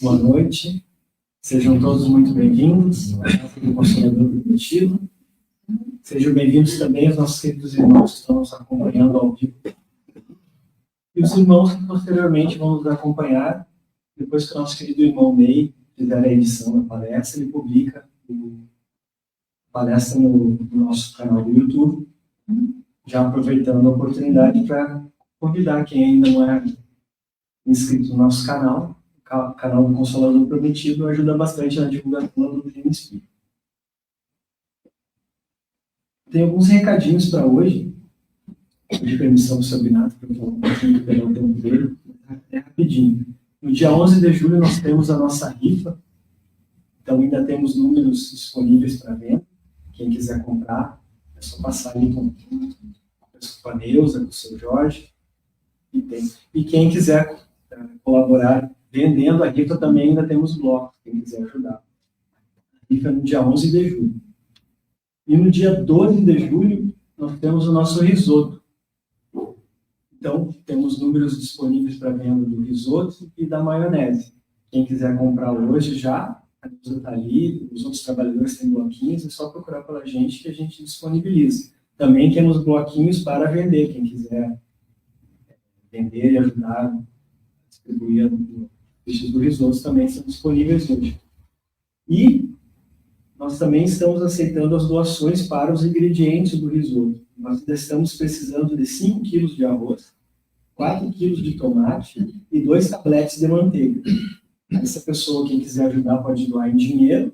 Boa noite, sejam todos muito bem-vindos à Casa do Consolador Prometido. Sejam bem-vindos também os nossos queridos irmãos que estão nos acompanhando ao vivo. E os irmãos que posteriormente vão nos acompanhar, depois que o nosso querido irmão Ney fizer a edição da palestra, ele publica a palestra no nosso canal do YouTube, já aproveitando a oportunidade para convidar quem ainda não é inscrito no nosso canal. O canal do Consolador Prometido ajuda bastante na divulgação do Reino Espírita. Tem alguns recadinhos para hoje, de permissão do seu Binato, para eu falar um pouquinho pelo tempo dele, é rapidinho. No dia 11 de julho nós temos a nossa rifa, então ainda temos números disponíveis para venda. Quem quiser comprar, é só passar ali com a Neuza, com o seu Jorge. E quem quiser colaborar vendendo a rifa, também ainda temos blocos, quem quiser ajudar. A rifa é no dia 11 de julho. E no dia 12 de julho, nós temos o nosso risoto. Então, temos números disponíveis para venda do risoto e da maionese. Quem quiser comprar hoje já, a Neuza está ali, os outros trabalhadores têm bloquinhos, é só procurar pela gente que a gente disponibiliza. Também temos bloquinhos para vender, quem quiser vender e ajudar a distribuir os do risoto também são disponíveis hoje. E nós também estamos aceitando as doações para os ingredientes do risoto. Nós ainda estamos precisando de 5 quilos de arroz, 4 quilos de tomate e 2 tabletes de manteiga. Essa pessoa, quem quiser ajudar, pode doar em dinheiro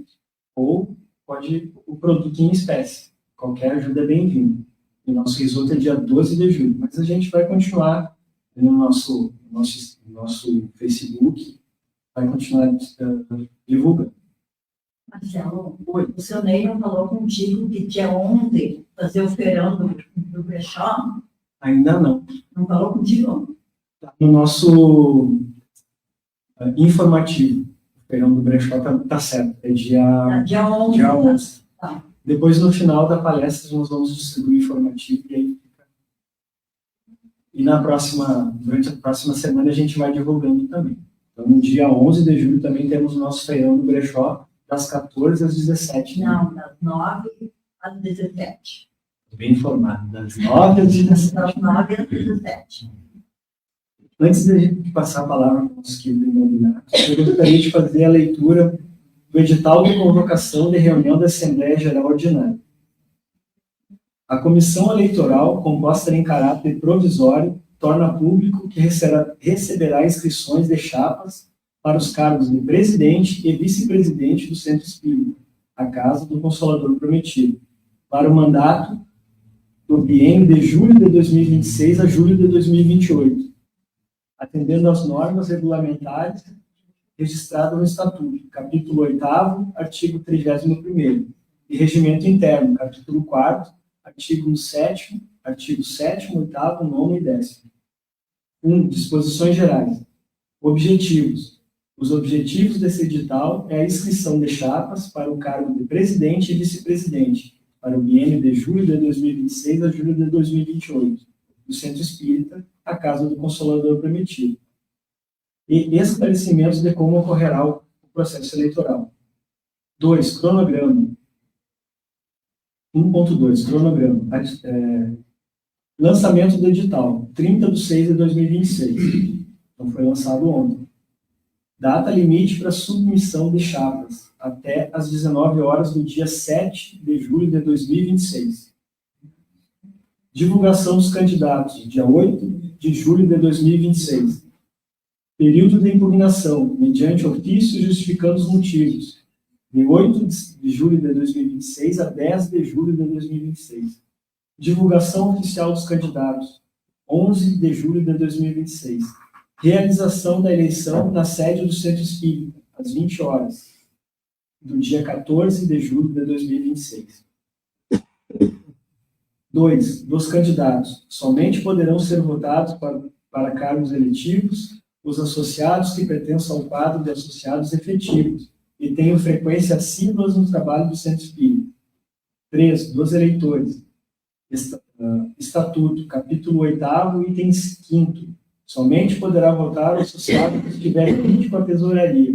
ou pode o produto em espécie. Qualquer ajuda é bem-vinda. O nosso risoto é dia 12 de julho, mas a gente vai continuar no nosso Facebook, vai continuar divulgando. Marcelo, o seu Ney não falou contigo que dia 11 fazer o feirão do brechó? Ainda não. Não falou contigo? Tá no nosso informativo. O feirão do brechó tá certo. É dia 11. Dia 11. Tá. Depois, no final da palestra, nós vamos distribuir informativo e aí fica. E durante a próxima semana, a gente vai divulgando também. Então, no dia 11 de julho, também temos o nosso feirão do brechó, das 14 às 17. Não, das 9 às 17. Bem informado, das 9 às 17. Das 9 às 17. Antes de a gente passar a palavra para o nosso querido irmão Binato, eu gostaria de fazer a leitura do edital de convocação de reunião da Assembleia Geral Ordinária. A comissão eleitoral, composta em caráter provisório, torna público que receberá inscrições de chapas para os cargos de presidente e vice-presidente do Centro Espírita, a Casa do Consolador Prometido, para o mandato do biênio de julho de 2026 a julho de 2028, atendendo às normas regulamentares registradas no Estatuto, capítulo 8º, artigo 31º, e Regimento Interno, capítulo 4º, artigo 7º, 8º, 9º e 10º. 1. Disposições gerais. Objetivos. Os objetivos desse edital é a inscrição de chapas para o cargo de presidente e vice-presidente, para o biênio de julho de 2026 a julho de 2028, do Centro Espírita, a Casa do Consolador Prometido. E esclarecimentos de como ocorrerá o processo eleitoral. 2. Cronograma. 1.2. Cronograma. Lançamento do edital, 30/6/2026. Então, foi lançado ontem. Data limite para submissão de chapas, até às 19 horas do dia 7 de julho de 2026. Divulgação dos candidatos, dia 8 de julho de 2026. Período de impugnação, mediante ofício justificando os motivos, de 8 de julho de 2026 a 10 de julho de 2026. Divulgação oficial dos candidatos, 11 de julho de 2026. Realização da eleição na sede do Centro Espírita, às 20 horas, do dia 14 de julho de 2026. 2. Dos candidatos. Somente poderão ser votados para cargos eletivos os associados que pertençam ao quadro de associados efetivos e tenham frequência assídua no trabalho do Centro Espírita. 3. Dos eleitores. Estatuto, capítulo 8º, item 5º. Somente poderá votar o associado que estiver crítico à tesouraria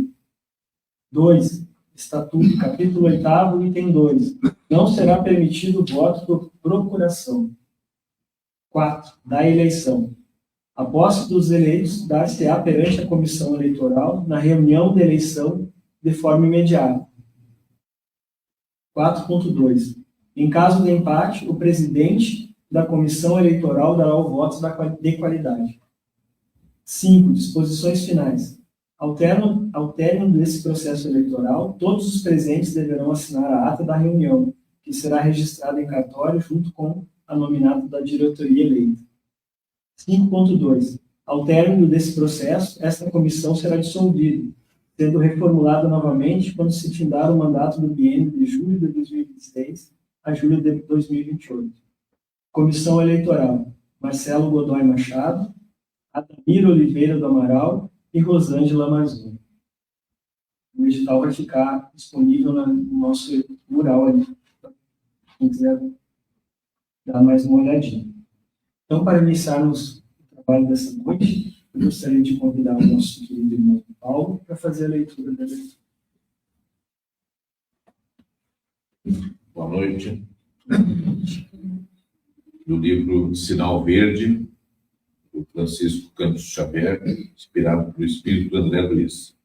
2. Estatuto, capítulo 8º, item 2. Não será permitido o voto por procuração. 4. Da eleição. A posse dos eleitos dar-se-á perante a comissão eleitoral na reunião de eleição de forma imediata. 4.2. Em caso de empate, o presidente da comissão eleitoral dará o voto de qualidade. 5. Disposições finais. Ao término desse processo eleitoral, todos os presentes deverão assinar a ata da reunião, que será registrada em cartório junto com a nominata da diretoria eleita. 5.2. Ao término desse processo, esta comissão será dissolvida, sendo reformulada novamente quando se findar o mandato do biênio de julho de 2026 a julho de 2028. Comissão Eleitoral: Marcelo Godoy Machado, Adamir Oliveira do Amaral e Rosângela Marzoni. O edital vai ficar disponível no nosso mural ali, para quem quiser dar mais uma olhadinha. Então, para iniciarmos o trabalho dessa noite, eu gostaria de convidar o nosso querido irmão Paulo para fazer a leitura da leitura. Boa noite. Do livro Sinal Verde, do Francisco Campos Xavier, inspirado pelo espírito André Luiz.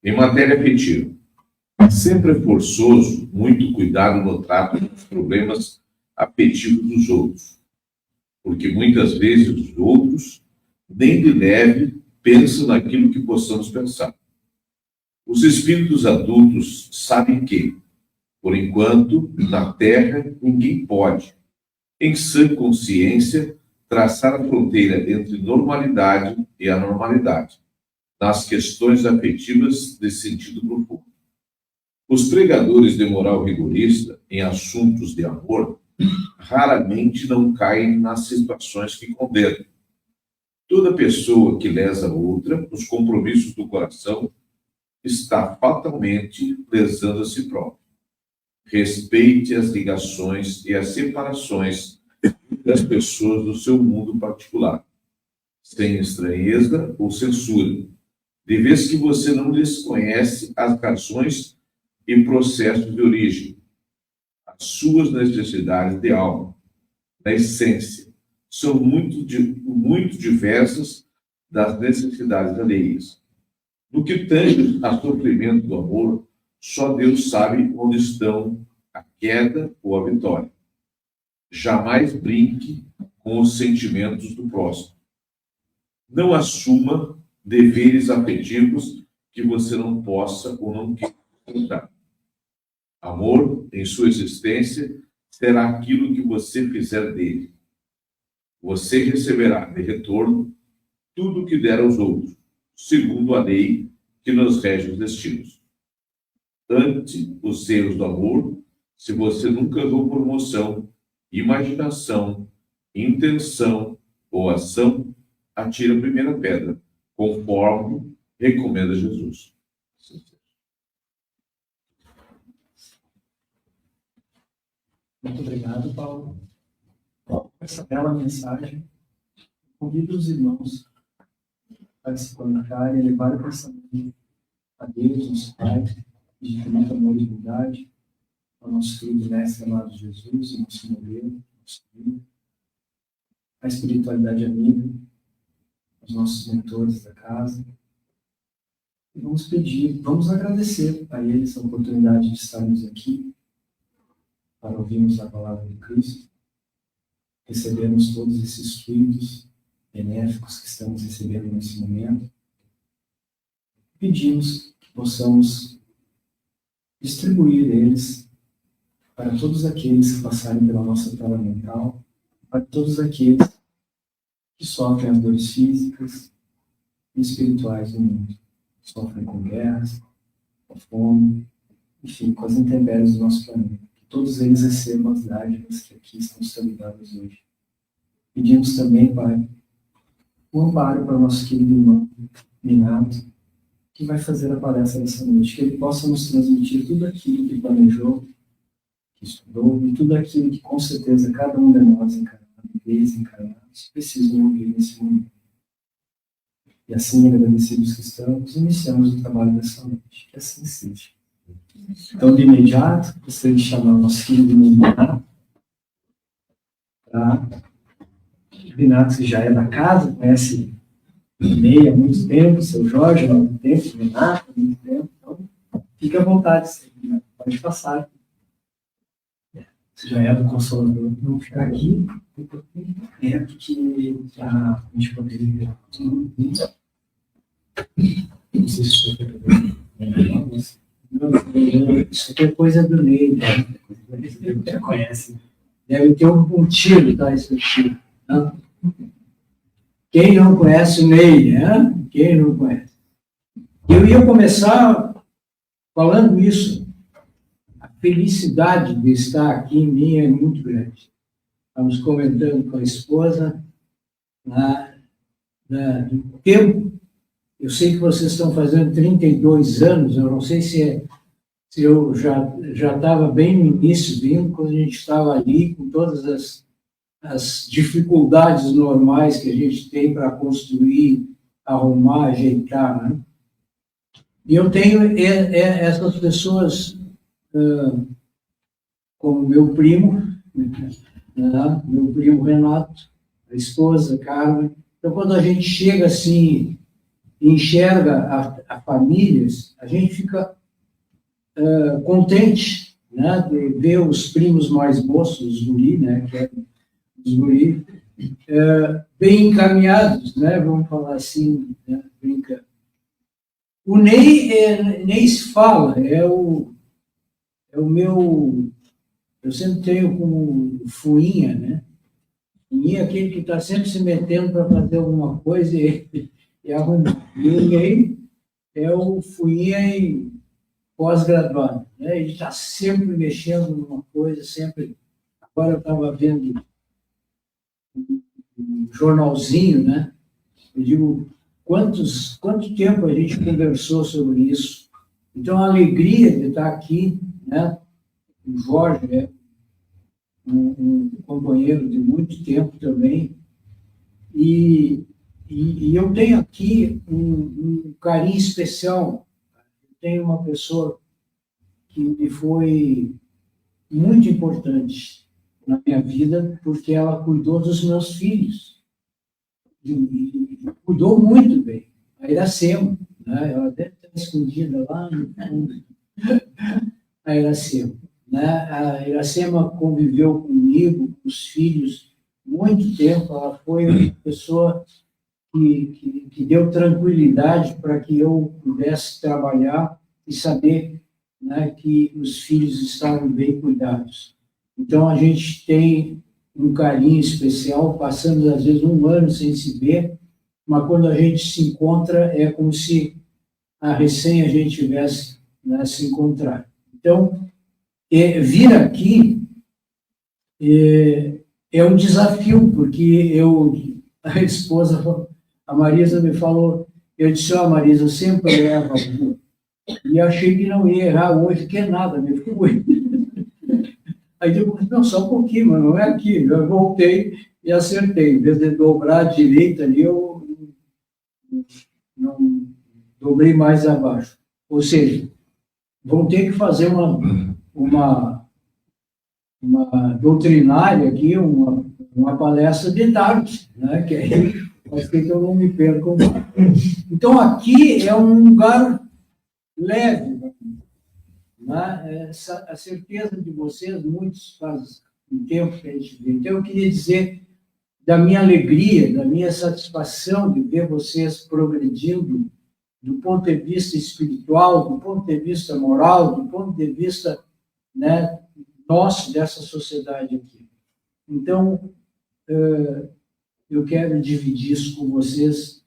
Em matéria afetiva, sempre é forçoso muito cuidado no trato dos problemas afetivos dos outros, porque muitas vezes os outros nem de leve pensam naquilo que possamos pensar. Os espíritos adultos sabem que, por enquanto, na Terra, ninguém pode, em sã consciência, traçar a fronteira entre normalidade e anormalidade, nas questões afetivas de sentido profundo. Os pregadores de moral rigorista em assuntos de amor raramente não caem nas situações que condenam. Toda pessoa que lesa outra nos compromissos do coração está fatalmente lesando a si próprio. Respeite as ligações e as separações das pessoas do seu mundo particular, sem estranheza ou censura, de vez que você não desconhece as razões e processos de origem, as suas necessidades de alma, da essência, são muito diversas das necessidades alheias. No que tange a sofrimento do amor, só Deus sabe onde estão a queda ou a vitória. Jamais brinque com os sentimentos do próximo. Não assuma deveres afetivos que você não possa ou não queira enfrentar. Amor, em sua existência, será aquilo que você fizer dele. Você receberá de retorno tudo o que der aos outros, segundo a lei que nos rege os destinos. Ante os erros do amor, se você nunca errou por emoção, imaginação, intenção ou ação, atire a primeira pedra, conforme recomenda Jesus. Muito obrigado, Paulo. Por essa bela mensagem, convido os irmãos a se conectarem e levar o pensamento a Deus, nosso Pai, de infinito amor e bondade, ao nosso querido Mestre amado Jesus, o nosso modelo, nosso filho, a espiritualidade amiga, os nossos mentores da casa. E vamos pedir, vamos agradecer a eles a oportunidade de estarmos aqui para ouvirmos a palavra de Cristo, recebermos todos esses fluidos benéficos que estamos recebendo nesse momento. Pedimos que possamos distribuir eles para todos aqueles que passarem pela nossa tela mental, para todos aqueles que sofrem as dores físicas e espirituais do mundo, sofrem com guerras, com fome, enfim, com as intempéries do nosso planeta. Que todos eles recebam as dádivas que aqui estão sendo dadas hoje. Pedimos também, Pai, o amparo para o nosso querido irmão Minato, que vai fazer a palestra dessa noite, que ele possa nos transmitir tudo aquilo que planejou, que estudou, e tudo aquilo que com certeza cada um de nós, encarnados e desencarnados, precisam ouvir nesse momento. E assim, agradecidos que estamos, iniciamos o trabalho dessa noite. Que assim seja. Então, de imediato, gostaria de chamar o nosso filho de Renato, tá? Renato, que já é da casa, conhece o Ney há muito tempo, o seu Jorge há muito tempo, o Renato há muito tempo, então fique à vontade, Renato, pode passar. Você já é do Consolador, não ficar aqui, perto que a gente poderia. Não sei se você quer pegar. Isso aqui é coisa do Ney, né? Você já conhece. Deve ter um tiro, tá? Esse tiro. Não? Quem não conhece o Ney, né? Quem não conhece? Eu ia começar falando isso. A felicidade de estar aqui em mim é muito grande. Estamos comentando com a esposa do tempo. Eu sei que vocês estão fazendo 32 anos, eu não sei se eu já estava bem no início, vindo, quando a gente estava ali, com todas as dificuldades normais que a gente tem para construir, arrumar, ajeitar, né? E eu tenho essas pessoas, como meu primo, né? Meu primo Renato, a esposa Carmen. Então, quando a gente chega assim, enxerga a famílias, a gente fica contente, né, de ver os primos mais moços, os guri, né, que é os guri, bem encaminhados, né, vamos falar assim, né, brincando. O Ney, nem se fala, é o meu, eu sempre tenho como fuinha, né, fuinha é aquele que está sempre se metendo para fazer alguma coisa e arrumar. E o Ney é o fuinha em pós-graduado, né? Ele está sempre mexendo numa coisa, sempre. Agora eu estava vendo um jornalzinho, né? Eu digo, quanto tempo a gente conversou sobre isso? Então, a alegria de estar aqui, né? O Jorge é um companheiro de muito tempo também, e eu tenho aqui um carinho especial. Tem uma pessoa que me foi muito importante na minha vida, porque ela cuidou dos meus filhos. E cuidou muito bem. A Iracema, né? Ela deve estar escondida lá no fundo. A Iracema. Né? A Iracema conviveu comigo, com os filhos, muito tempo. Ela foi uma pessoa que deu tranquilidade para que eu pudesse trabalhar e saber, né, que os filhos estavam bem cuidados. Então, a gente tem um carinho especial, passamos, às vezes, 1 ano sem se ver, mas quando a gente se encontra, é como se a gente tivesse, né, se encontrado. Então, vir aqui é um desafio, porque a esposa, a Marisa me falou, eu disse, Marisa, eu sempre erro, e achei que não ia errar hoje, que é nada, me fui. Aí eu disse, não, só um pouquinho, mas não é aqui. Eu voltei e acertei. Em vez de dobrar à direita ali, eu não dobrei mais abaixo. Ou seja, vão ter que fazer uma doutrinária aqui, uma palestra de tarde, né? Que aí pode ser que eu não me perca. Então, aqui é um lugar leve, né? A certeza de vocês, muitos faz um tempo que a gente vê. Então, eu queria dizer da minha alegria, da minha satisfação de ver vocês progredindo do ponto de vista espiritual, do ponto de vista moral, do ponto de vista, né, nosso, dessa sociedade aqui. Então, eu quero dividir isso com vocês.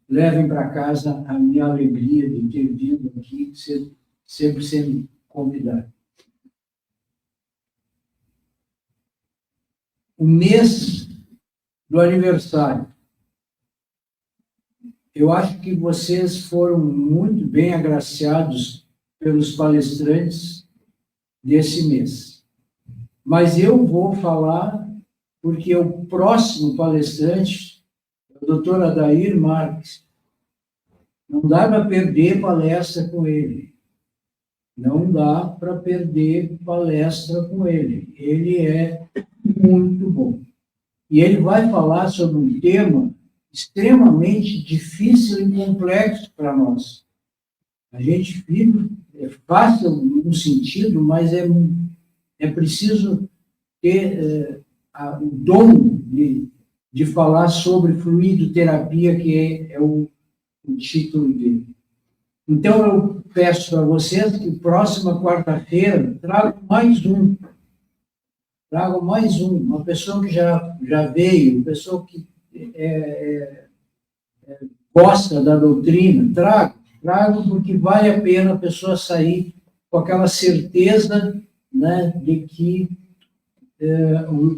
Levem para casa a minha alegria de ter vindo aqui, sempre sendo convidado. O mês do aniversário. Eu acho que vocês foram muito bem agraciados pelos palestrantes desse mês. Mas eu vou falar porque o próximo palestrante é o Dr. Adair Marques, Não dá para perder palestra com ele. Não dá para perder palestra com ele. Ele é muito bom. E ele vai falar sobre um tema extremamente difícil e complexo para nós. A gente vive, é fácil no sentido, mas é preciso ter o dom de falar sobre fluidoterapia, que é o título dele. Então, eu peço para vocês que próxima quarta-feira tragam mais um. Tragam mais um. Uma pessoa que já veio, uma pessoa que gosta da doutrina, tragam, porque vale a pena a pessoa sair com aquela certeza, né, de que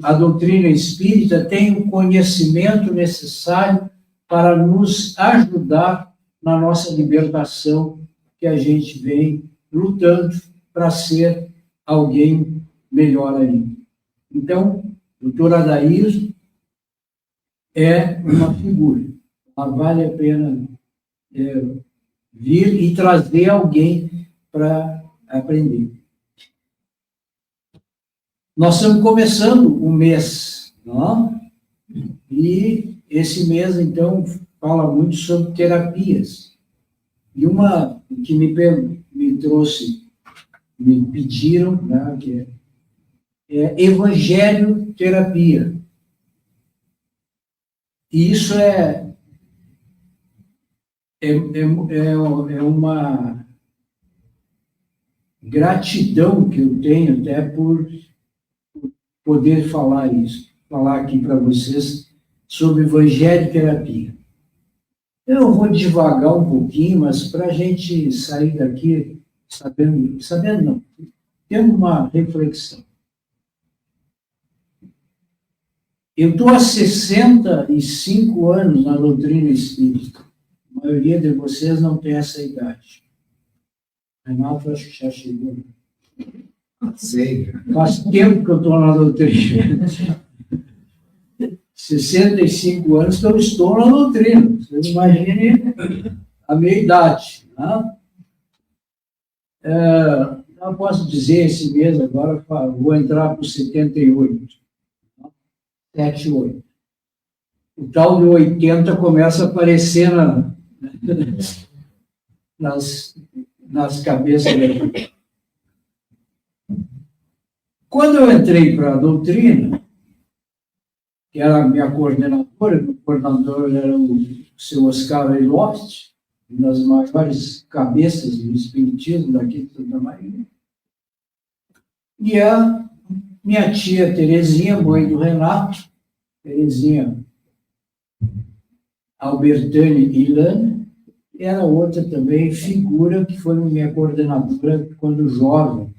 a doutrina espírita tem o conhecimento necessário para nos ajudar na nossa libertação, que a gente vem lutando para ser alguém melhor ainda. Então, o doutor Adair é uma figura. Vale a pena vir e trazer alguém para aprender. Nós estamos começando o mês, não? E esse mês, então, fala muito sobre terapias. E uma que me trouxe, me pediram, né, que é Evangelho Terapia. E isso é uma gratidão que eu tenho até por poder falar aqui para vocês sobre Evangelho Terapia. Eu vou devagar um pouquinho, mas para a gente sair daqui sabendo não, tendo uma reflexão. Eu estou há 65 anos na doutrina espírita. A maioria de vocês não tem essa idade. Renato, acho que já chegou. Sei. Faz tempo que eu estou na doutrina. 65 anos que eu estou na doutrina. Vocês imaginem a minha idade. Né? Não posso dizer esse mês agora, vou entrar para os 78. 78. O tal de 80 começa a aparecer nas cabeças dele. Quando eu entrei para a doutrina, que era a minha coordenadora, o coordenador era o seu Oscar Eiloft, uma das maiores cabeças do espiritismo daqui de Santa Maria. E a minha tia Terezinha, mãe do Renato, Terezinha Albertani Ilana, era outra também figura que foi minha coordenadora quando jovem.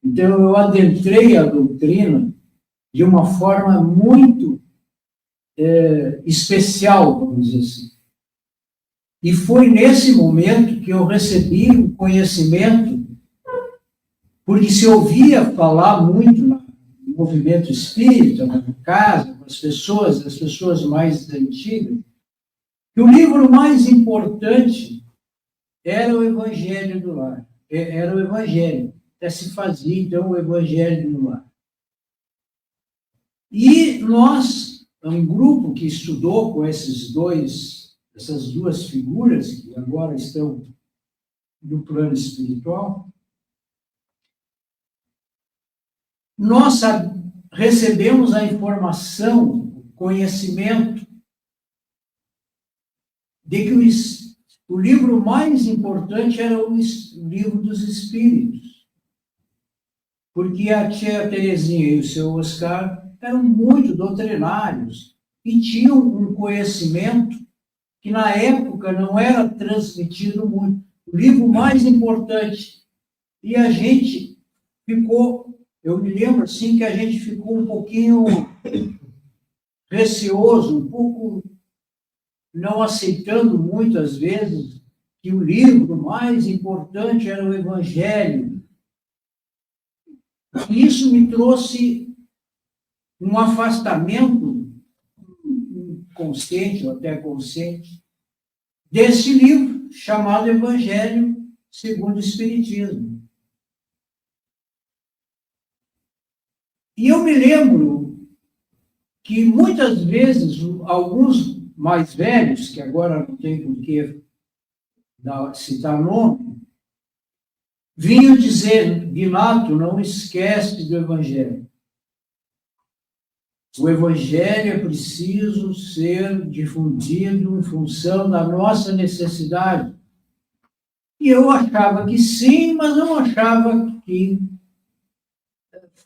Então, eu adentrei a doutrina de uma forma muito especial, vamos dizer assim. E foi nesse momento que eu recebi o conhecimento, porque se ouvia falar muito no movimento espírita, na casa, com as pessoas mais antigas, que o livro mais importante era o Evangelho do Lar. Era o Evangelho. Até se fazia, então, o Evangelho do Lar. E nós, um grupo que estudou com essas duas figuras, que agora estão no plano espiritual, nós recebemos a informação, o conhecimento, de que o livro mais importante era o livro dos Espíritos. Porque a tia Terezinha e o seu Oscar eram muito doutrinários e tinham um conhecimento que, na época, não era transmitido muito. O livro mais importante. E a gente ficou, eu me lembro assim, que a gente ficou um pouquinho receoso, um pouco não aceitando muitas vezes que o livro mais importante era o Evangelho. E isso me trouxe um afastamento consciente ou até consciente desse livro chamado Evangelho segundo o Espiritismo. E eu me lembro que muitas vezes alguns mais velhos, que agora não tem por que citar nome, vinham dizer: Guinato, não esquece do Evangelho. O Evangelho é preciso ser difundido em função da nossa necessidade. E eu achava que sim, mas não achava que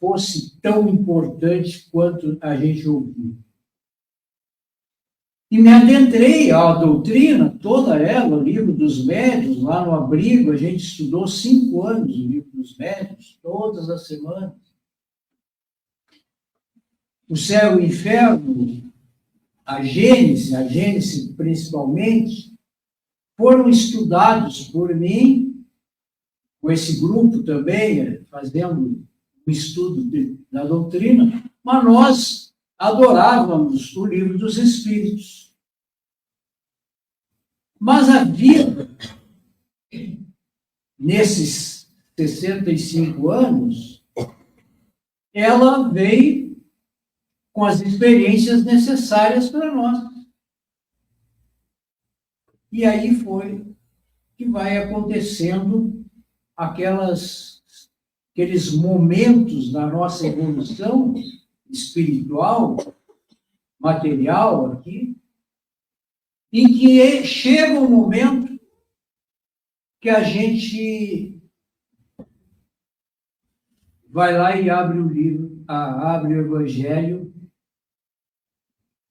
fosse tão importante quanto a gente ouviu. E me adentrei à doutrina, toda ela, o livro dos médiuns, lá no abrigo, a gente estudou 5 anos o livro dos médiuns, todas as semanas. O céu e o inferno, a Gênese principalmente, foram estudados por mim, com esse grupo também, fazendo um estudo da doutrina, mas nós adorávamos o livro dos Espíritos. Mas a vida, nesses 65 anos, ela veio com as experiências necessárias para nós. E aí foi que vai acontecendo aqueles momentos da nossa evolução espiritual, material aqui, em que chega um momento que a gente vai lá e abre o livro, abre o Evangelho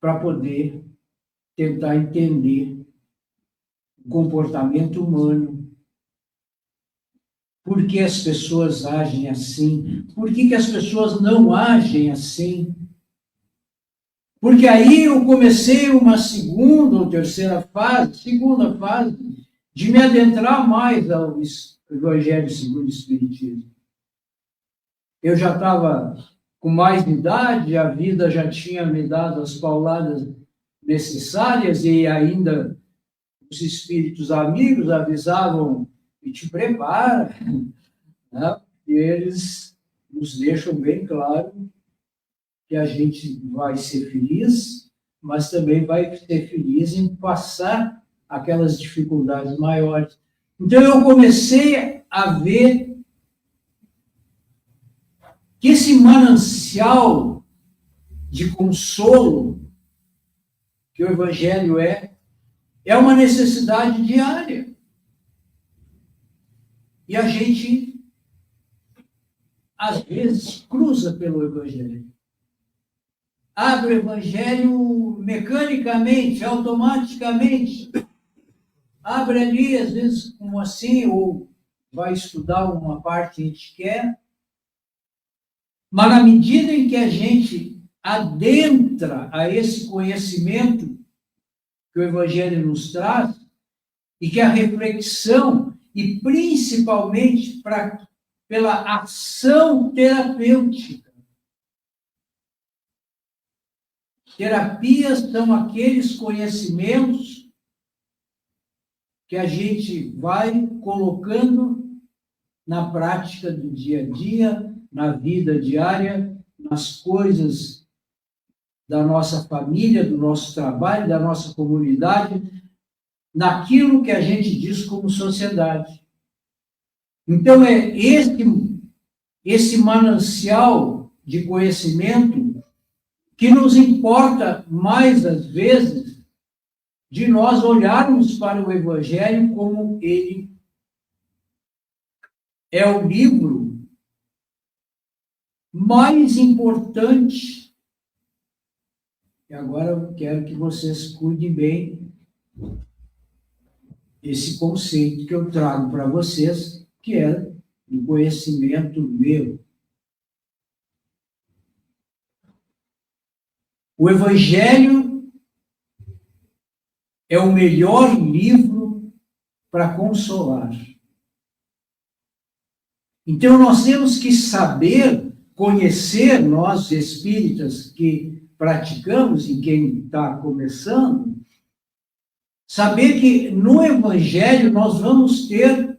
para poder tentar entender o comportamento humano. Por que as pessoas agem assim? Por que as pessoas não agem assim? Porque aí eu comecei uma segunda fase, de me adentrar mais ao Evangelho segundo o Espiritismo. Eu já estava com mais idade, a vida já tinha me dado as pauladas necessárias e ainda os espíritos amigos avisavam: e te prepara, né? E eles nos deixam bem claro que a gente vai ser feliz, mas também vai ser feliz em passar aquelas dificuldades maiores. Então eu comecei a ver que esse manancial de consolo que o Evangelho é uma necessidade diária. E a gente, às vezes, cruza pelo Evangelho. Abre o Evangelho mecanicamente, automaticamente. Abre ali, às vezes, como assim, ou vai estudar uma parte que a gente quer. Mas na medida em que a gente adentra a esse conhecimento que o Evangelho nos traz, e que a reflexão, e principalmente pela ação terapêutica. Terapias são aqueles conhecimentos que a gente vai colocando na prática do dia a dia, na vida diária, nas coisas da nossa família, do nosso trabalho, da nossa comunidade, naquilo que a gente diz como sociedade. Então, é esse manancial de conhecimento que nos importa mais, às vezes, de nós olharmos para o Evangelho como ele é o livro mais importante. E agora eu quero que vocês cuidem bem esse conceito que eu trago para vocês, que é do conhecimento meu. O Evangelho é o melhor livro para consolar. Então, nós temos que saber, conhecer, nós espíritas que praticamos, e quem está começando, saber que no Evangelho nós vamos ter,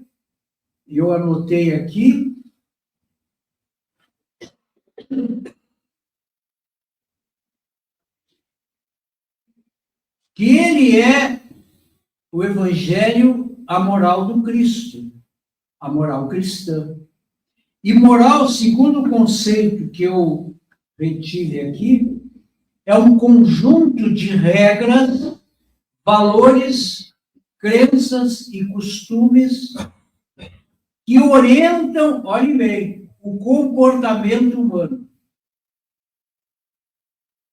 eu anotei aqui, que ele é o Evangelho, a moral do Cristo, a moral cristã. E moral, segundo o conceito que eu retive aqui, é um conjunto de regras, valores, crenças e costumes que orientam, olhem bem, o comportamento humano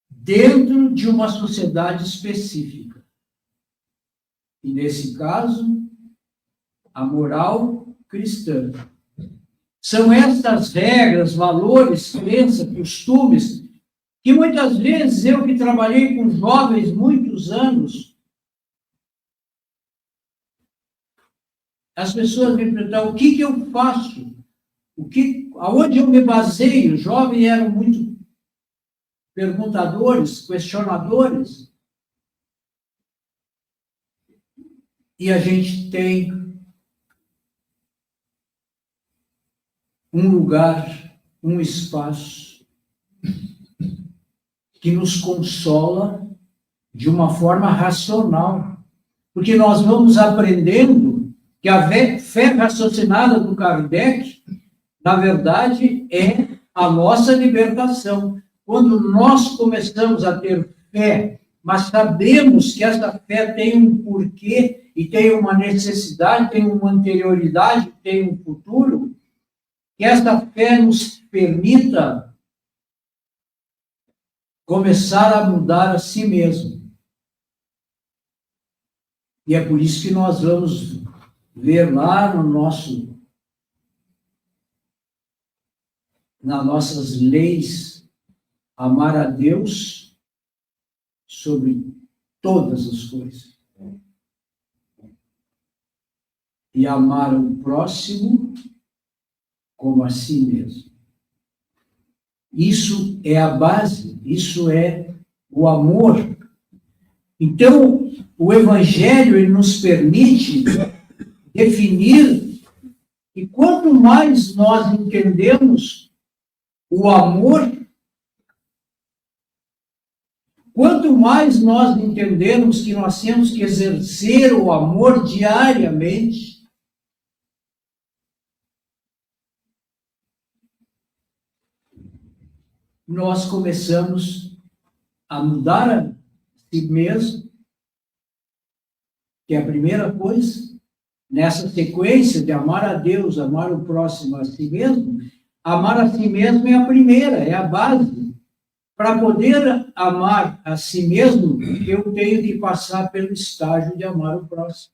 dentro de uma sociedade específica. E, nesse caso, a moral cristã. São estas regras, valores, crenças, costumes, que muitas vezes eu que trabalhei com jovens muitos anos, as pessoas me perguntam, o que eu faço? Aonde eu me baseio? Os jovens eram muito perguntadores, questionadores. E a gente tem um lugar, um espaço que nos consola de uma forma racional. Porque nós vamos aprendendo que a fé raciocinada do Kardec, na verdade, é a nossa libertação. Quando nós começamos a ter fé, mas sabemos que essa fé tem um porquê e tem uma necessidade, tem uma anterioridade, tem um futuro, que essa fé nos permita começar a mudar a si mesmo. E é por isso que nós vamos ver lá nas nossas leis, amar a Deus sobre todas as coisas. E amar o próximo como a si mesmo. Isso é a base, isso é o amor. Então, o Evangelho ele nos permite definir que quanto mais nós entendemos o amor, quanto mais nós entendemos que nós temos que exercer o amor diariamente, nós começamos a mudar a si mesmo, que é a primeira coisa, nessa sequência de amar a Deus, amar o próximo a si mesmo, amar a si mesmo é a primeira, é a base. Para poder amar a si mesmo, eu tenho que passar pelo estágio de amar o próximo.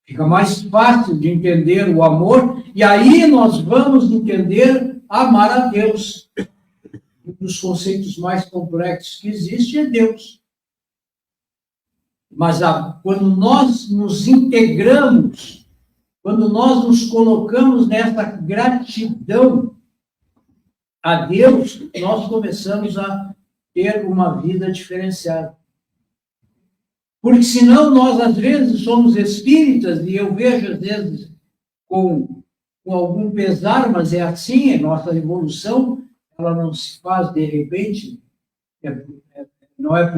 Fica mais fácil de entender o amor, e aí nós vamos entender amar a Deus. Um dos conceitos mais complexos que existe é Deus. Mas quando nós nos integramos, quando nós nos colocamos nessa gratidão a Deus, nós começamos a ter uma vida diferenciada. Porque senão nós, às vezes, somos espíritas, e eu vejo, às vezes, com algum pesar, mas é assim, é nossa evolução, ela não se faz de repente, não é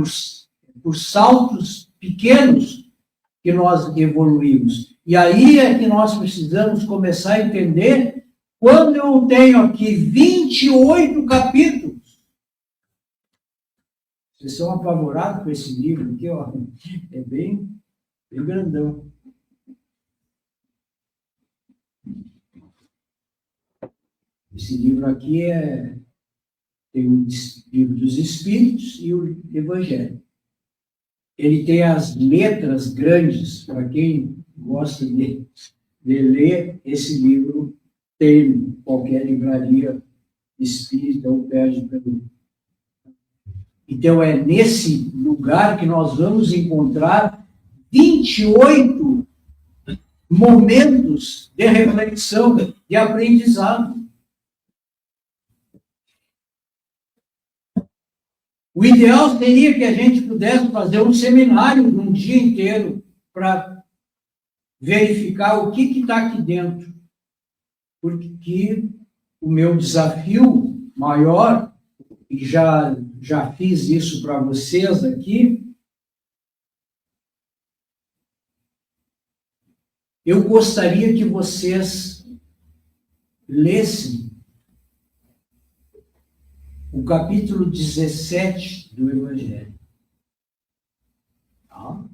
por saltos pequenos que nós evoluímos. E aí é que nós precisamos começar a entender, quando eu tenho aqui 28 capítulos. Vocês são apavorados com esse livro aqui, ó. É bem grandão. Esse livro aqui tem o livro dos Espíritos e o Evangelho. Ele tem as letras grandes, para quem gosta de ler, esse livro tem em qualquer livraria espírita ou perde pelo. Então, é nesse lugar que nós vamos encontrar 28 momentos de reflexão, de aprendizado. O ideal seria que a gente pudesse fazer um seminário de um dia inteiro para verificar o que está aqui dentro. Porque o meu desafio maior, e já fiz isso para vocês aqui, eu gostaria que vocês lessem o capítulo 17 do Evangelho. Tá?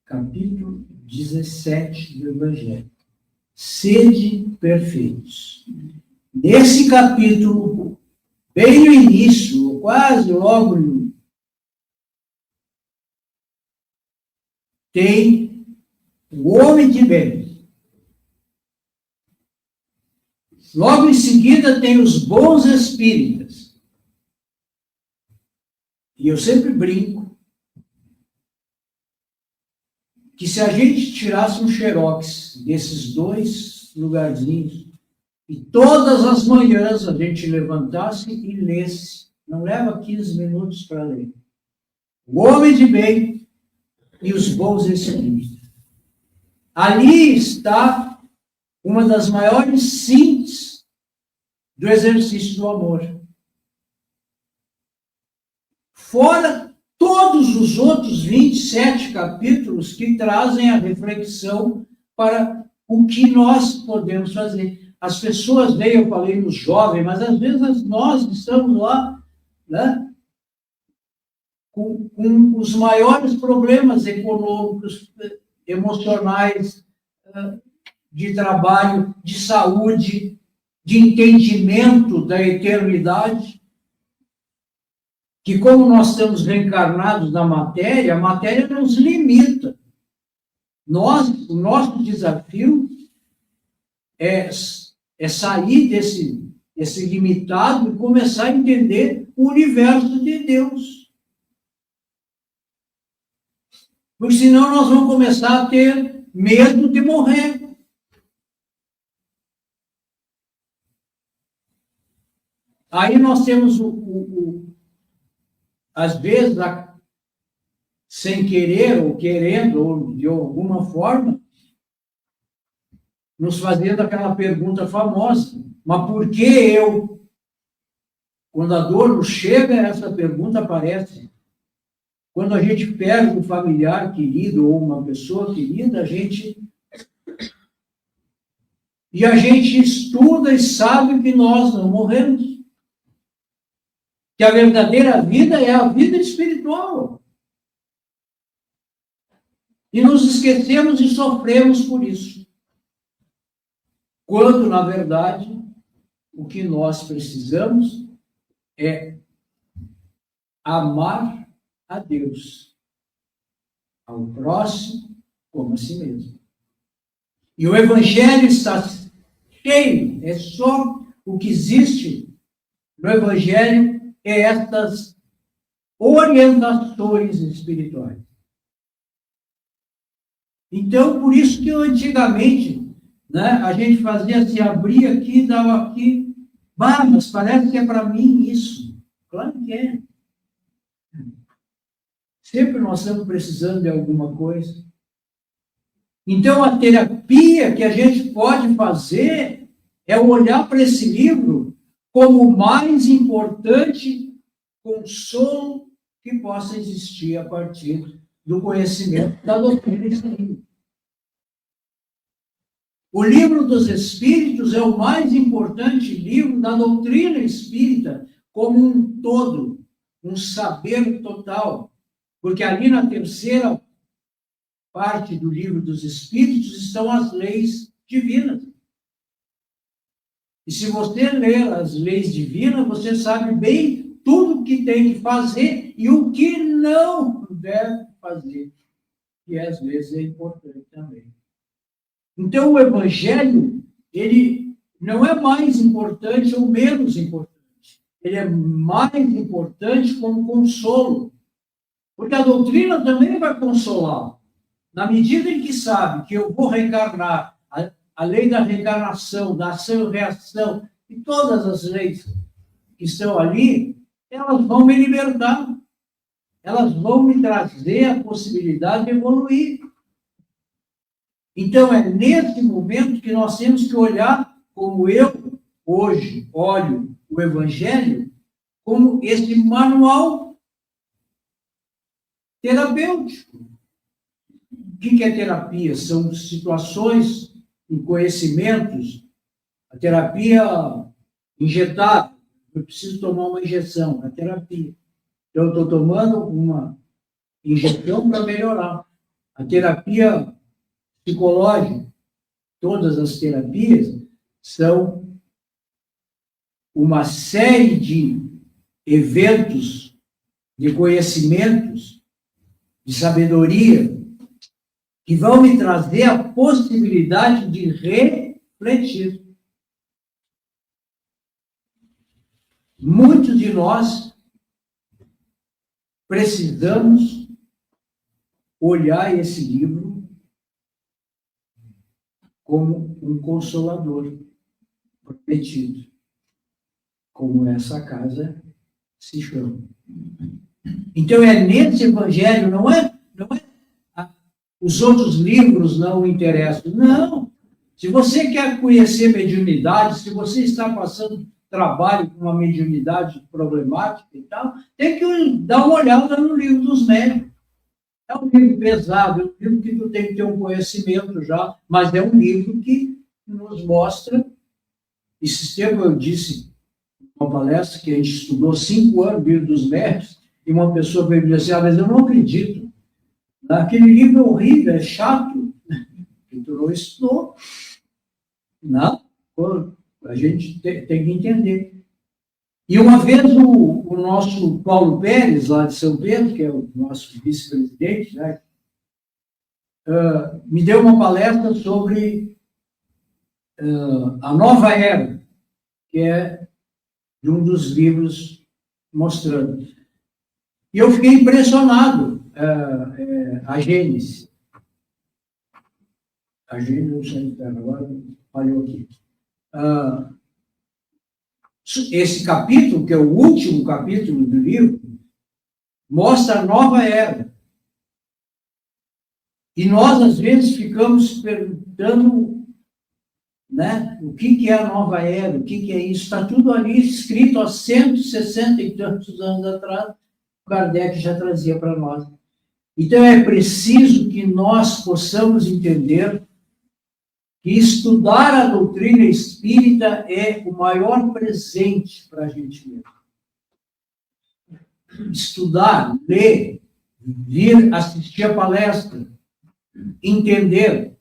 Capítulo 17 do Evangelho. Sede perfeitos. Nesse capítulo, bem no início, quase logo no, tem o homem de bem. Logo em seguida tem os bons espíritas. E eu sempre brinco que se a gente tirasse um xerox desses dois lugarzinhos e todas as manhãs a gente levantasse e lesse, não leva 15 minutos para ler. O homem de bem e os bons espíritos. Ali está uma das maiores síntese do exercício do amor. Fora todos os outros 27 capítulos que trazem a reflexão para o que nós podemos fazer. As pessoas veem, eu falei nos jovens, mas às vezes nós estamos lá, né, com os maiores problemas econômicos, emocionais, de trabalho, de saúde, de entendimento da eternidade, que como nós estamos reencarnados na matéria, a matéria nos limita. O nosso desafio é sair desse limitado e começar a entender o universo de Deus. Porque senão nós vamos começar a ter medo de morrer. Aí nós temos, às vezes, sem querer ou querendo, ou de alguma forma, nos fazendo aquela pergunta famosa, mas por que eu? Quando a dor nos chega, essa pergunta aparece. Quando a gente perde um familiar querido ou uma pessoa querida, a gente estuda e sabe que nós não morremos. Que a verdadeira vida é a vida espiritual. E nos esquecemos e sofremos por isso. Quando, na verdade, o que nós precisamos é amar a Deus, ao próximo, como a si mesmo. E o Evangelho está cheio, é só o que existe no Evangelho, é estas orientações espirituais. Então, por isso que antigamente, né, a gente fazia assim, abria aqui, dava aqui, mas parece que é para mim isso. Claro que é. Sempre nós estamos precisando de alguma coisa. Então, a terapia que a gente pode fazer é olhar para esse livro como o mais importante consolo que possa existir a partir do conhecimento da doutrina espírita. O Livro dos Espíritos é o mais importante livro da doutrina espírita como um todo, um saber total. Porque ali na terceira parte do Livro dos Espíritos estão as leis divinas. E se você ler as leis divinas, você sabe bem tudo o que tem que fazer e o que não deve fazer. E às vezes é importante também. Então o Evangelho, ele não é mais importante ou menos importante. Ele é mais importante como consolo. Porque a doutrina também vai consolar. Na medida em que sabe que eu vou reencarnar, a lei da reencarnação, da ação e reação, e todas as leis que estão ali, elas vão me libertar. Elas vão me trazer a possibilidade de evoluir. Então, é nesse momento que nós temos que olhar como eu, hoje, olho o Evangelho, como esse manual terapêutico. O que é terapia? São situações e conhecimentos. A terapia injetada. Eu preciso tomar uma injeção. É terapia. Então, eu estou tomando uma injeção para melhorar. A terapia psicológica, todas as terapias, são uma série de eventos, de conhecimentos, de sabedoria, que vão me trazer a possibilidade de refletir. Muitos de nós precisamos olhar esse livro como um consolador prometido, como essa casa se chama. Então, é nesse evangelho, não é os outros livros não interessam. Não. Se você quer conhecer mediunidade, se você está passando trabalho com uma mediunidade problemática e tal, tem que dar uma olhada no livro dos médiuns. É um livro pesado, é um livro que tu tem que ter um conhecimento já, mas é um livro que nos mostra. Esse tempo eu disse uma palestra que a gente estudou 5 anos, o livro dos médiuns, e uma pessoa veio me dizer assim, mas eu não acredito. Aquele livro é horrível, é chato. Tu não estudou. Não, a gente tem que entender. E uma vez o nosso Paulo Pérez, lá de São Pedro, que é o nosso vice-presidente, né, me deu uma palestra sobre a nova era, que é de um dos livros mostrando. E eu fiquei impressionado. A Gênesis. A Gênesis, não sei, agora falhou aqui. Esse capítulo, que é o último capítulo do livro, mostra a nova era. E nós, às vezes, ficamos perguntando, né, o que é a nova era, o que é isso. Está tudo ali escrito há 160 e tantos anos atrás, o Kardec já trazia para nós. Então, é preciso que nós possamos entender que estudar a doutrina espírita é o maior presente para a gente mesmo. Estudar, ler, vir assistir a palestra, entender.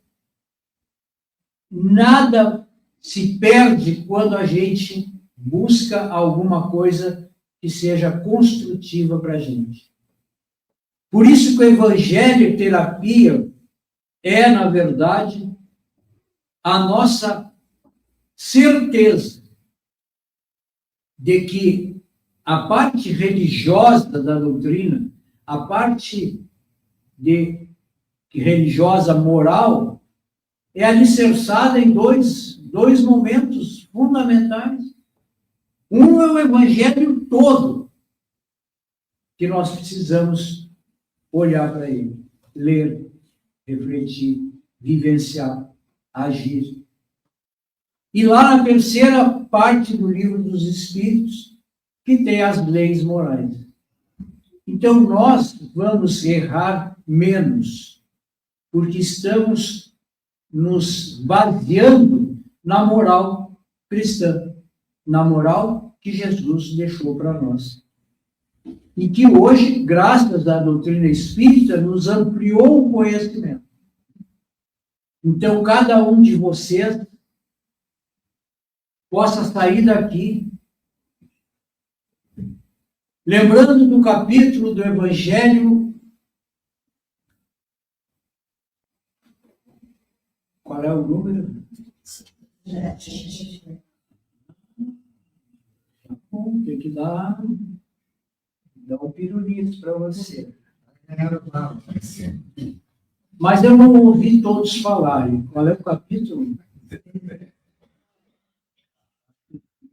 Nada se perde quando a gente busca alguma coisa que seja construtiva para a gente. Por isso que o Evangelho e terapia é, na verdade, a nossa certeza de que a parte religiosa da doutrina, a parte religiosa moral, é alicerçada em dois momentos fundamentais. Um é o Evangelho todo, que nós precisamos olhar para ele, ler, refletir, vivenciar, agir. E lá na terceira parte do Livro dos Espíritos, que tem as leis morais. Então, nós vamos errar menos, porque estamos nos baseando na moral cristã, na moral que Jesus deixou para nós. E que hoje, graças à doutrina espírita, nos ampliou o conhecimento. Então, cada um de vocês possa sair daqui lembrando do capítulo do Evangelho. Qual é o número? Tem que dar um pirulito para você. Mas eu não ouvi todos falarem. Qual é o capítulo?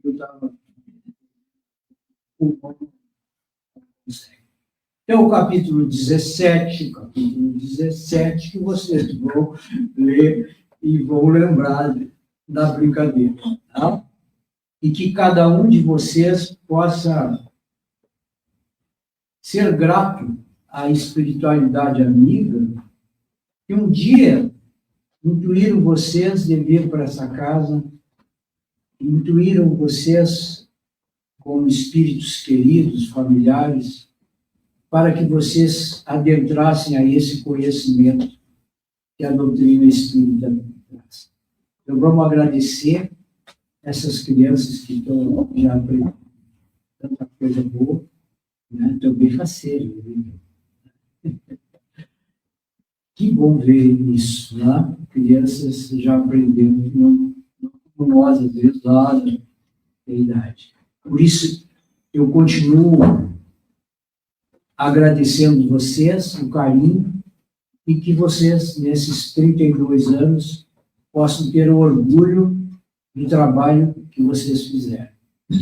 Eu estava consegue. Então, o capítulo 17, que vocês vão ler e vão lembrar da brincadeira, tá? E que cada um de vocês possa ser grato à espiritualidade amiga, que um dia intuíram vocês de vir para essa casa, intuíram vocês como espíritos queridos, familiares, para que vocês adentrassem a esse conhecimento que a doutrina espírita traz. Então, vamos agradecer essas crianças que estão já aprendendo tanta coisa boa, né? Também faceiro. Que bom ver isso, né? Crianças já aprendendo, não como nós, às vezes, lá da idade. Por isso, eu continuo agradecendo vocês, o carinho, e que vocês, nesses 32 anos, possam ter o orgulho do trabalho que vocês fizeram.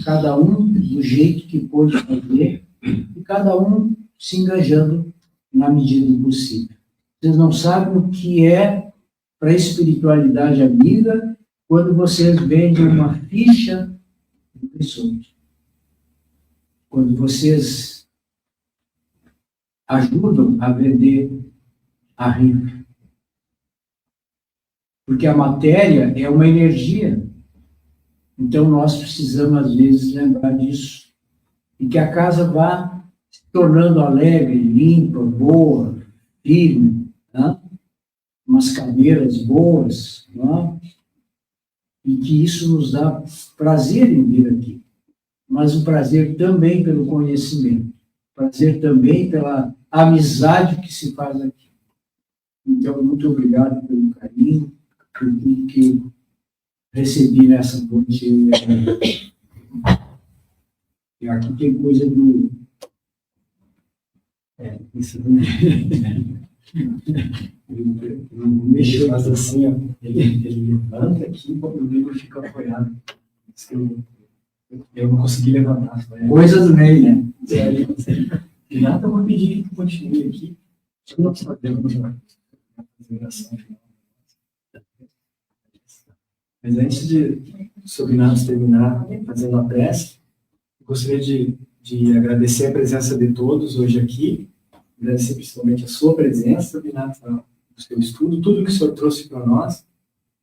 Cada um do jeito que pôde fazer, e cada um se engajando na medida do possível. Vocês não sabem o que é para a espiritualidade amiga quando vocês vendem uma ficha do horizonte. Quando vocês ajudam a vender a rifa. Porque a matéria é uma energia. Então, nós precisamos, às vezes, lembrar disso. E que a casa vá se tornando alegre, limpa, boa, firme, né? Umas cadeiras boas, né? E que isso nos dá prazer em vir aqui. Mas um prazer também pelo conhecimento. Prazer também pela amizade que se faz aqui. Então, muito obrigado pelo carinho, por tudo que recebi nessa noite. E aqui tem coisa do... Isso mexeu, mas assim, ó, ele levanta aqui e o livro fica apoiado. Eu não consegui levantar. Coisa do Ney, né? E nada, eu vou pedir que continue aqui. Acho que nós podemos fazer oração final. Mas antes de o Sobinatos terminar fazendo a prece, eu gostaria de agradecer a presença de todos hoje aqui, agradecer principalmente a sua presença, Sobinatos, o seu estudo, tudo que o senhor trouxe para nós.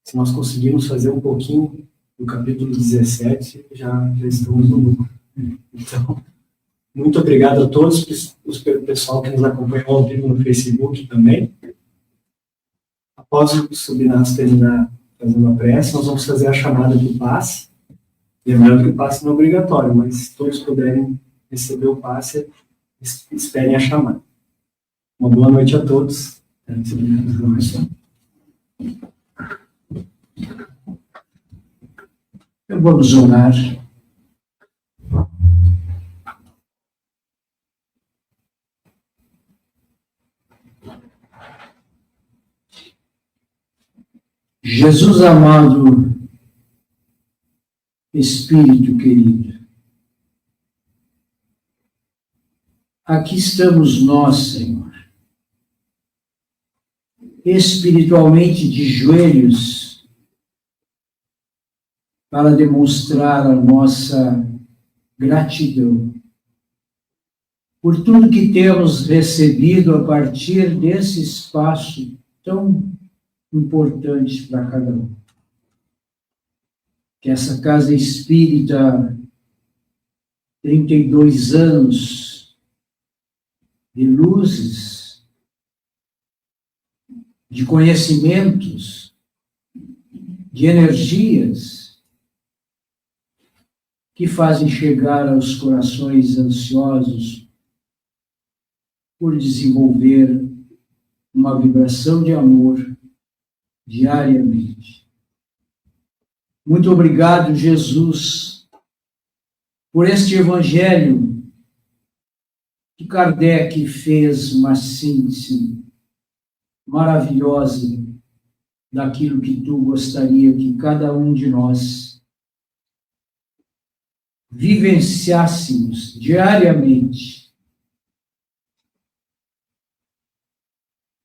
Se nós conseguirmos fazer um pouquinho do capítulo 17, já estamos no lucro. Então, muito obrigado a todos, o pessoal que nos acompanhou ao vivo no Facebook também. Após o Sobinatos terminar fazendo a prece, nós vamos fazer a chamada do passe. Lembrando que o passe não é obrigatório, mas se todos puderem receber o passe, esperem a chamada. Uma boa noite a todos. Então, vamos orar. Jesus amado, Espírito querido, aqui estamos nós, Senhor, espiritualmente de joelhos, para demonstrar a nossa gratidão por tudo que temos recebido a partir desse espaço tão importante para cada um. Que essa casa espírita, 32 anos de luzes, de conhecimentos, de energias, que fazem chegar aos corações ansiosos por desenvolver uma vibração de amor diariamente. Muito obrigado, Jesus, por este evangelho que Kardec fez uma síntese maravilhosa daquilo que tu gostaria que cada um de nós vivenciássemos diariamente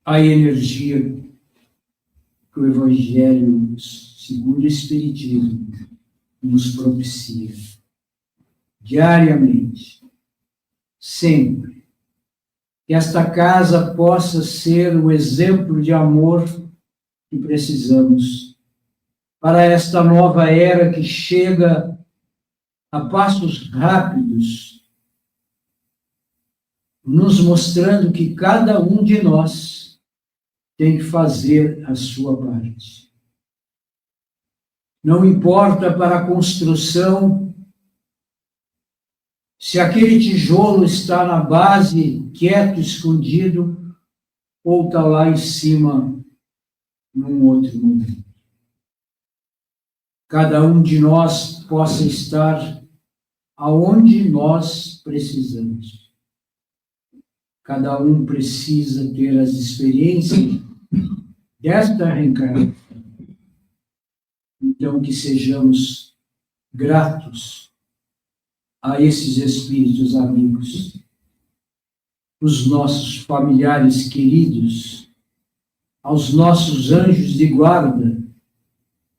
a energia que o Evangelho, segundo o Espiritismo, nos propicia. Diariamente, sempre. Que esta casa possa ser o exemplo de amor que precisamos para esta nova era que chega a passos rápidos, nos mostrando que cada um de nós tem que fazer a sua parte. Não importa para a construção se aquele tijolo está na base, quieto, escondido, ou está lá em cima, num outro momento. Cada um de nós possa estar aonde nós precisamos. Cada um precisa ter as experiências desta reencarnação. Então, que sejamos gratos a esses espíritos amigos, os nossos familiares queridos, aos nossos anjos de guarda,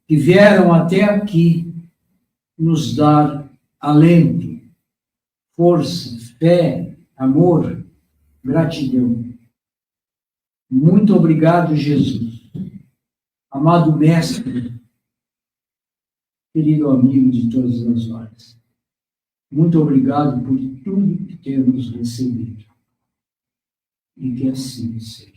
que vieram até aqui nos dar alento, força, fé, amor, gratidão. Muito obrigado, Jesus. Amado Mestre, querido amigo de todas as horas. Muito obrigado por tudo que temos recebido. E que assim seja.